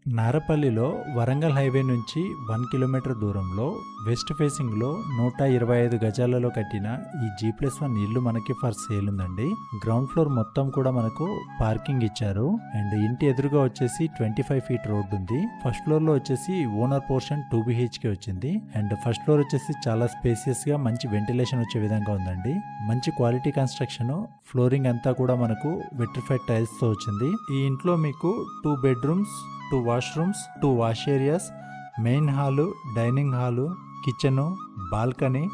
నారపల్లిలో Warangal highway నుంచి 1 kilometre దూరంలో west ఫేసింగ్లో 125 గజాలలో కట్టిన ఈ G+1 ఇల్లు మనకి ఫర్ సేల్ ఉందండి. గ్రౌండ్ ఫ్లోర్ మొత్తం కూడా మనకు పార్కింగ్ ఇచ్చారు అండ్ ఇంటి ఎదురుగా వచ్చేసి 25 ఫీట్ రోడ్ ఉంది. ఫస్ట్ ఫ్లోర్ లో వచ్చేసి ఓనర్ పోర్షన్ 2 BHK వచ్చింది అండ్ ఫస్ట్ ఫ్లోర్ వచ్చేసి చాలా స్పేసియస్ గా మంచి వెంటిలేషన్ వచ్చే విధంగా ఉందండి. మంచి క్వాలిటీ కన్స్ట్రక్షన్, ఫ్లోరింగ్ అంతా కూడా మనకు వెట్రిఫైడ్ టైల్స్ తో వచ్చింది. ఈ ఇంట్లో మీకు 2 bedrooms, 2 washrooms, 2 wash areas, main hall, dining hall, kitchen, balcony,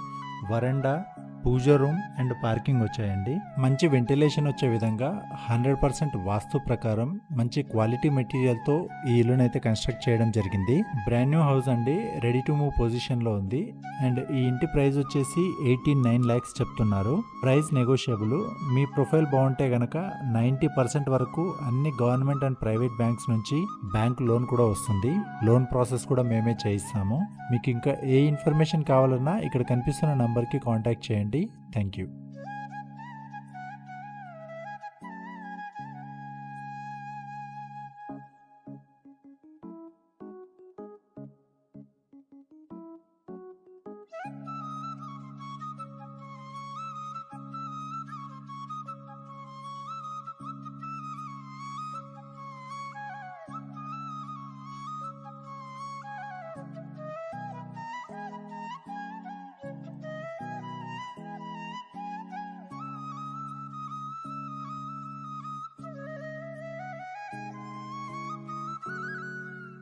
వరండా, పూజ రూమ్ అండ్ పార్కింగ్ వచ్చాయండి. మంచి వెంటిలేషన్ వచ్చే విధంగా 100% వాస్తు ప్రకారం మంచి క్వాలిటీ మెటీరియల్ తో ఈ ఇల్లునైతే కన్స్ట్రక్ట్ చేయడం జరిగింది. బ్రాండ్ న్యూ హౌస్ అండి, రెడీ టు మూవ్ పొజిషన్ లో ఉంది అండ్ ఈ ఇంటి ప్రైస్ వచ్చేసి 89 lakhs చెప్తున్నారు. Price negotiable. మీ ప్రొఫైల్ బాగుంటే గనక 90% వరకు అన్ని గవర్నమెంట్ అండ్ ప్రైవేట్ బ్యాంక్స్ నుంచి బ్యాంక్ లోన్ కూడా వస్తుంది. లోన్ ప్రాసెస్ కూడా మేమే చేయిస్తాము. మీకు ఇంకా ఏ ఇన్ఫర్మేషన్ కావాలన్నా ఇక్కడ కనిపిస్తున్న నంబర్కి కాంటాక్ట్ చేయండి. Thank you.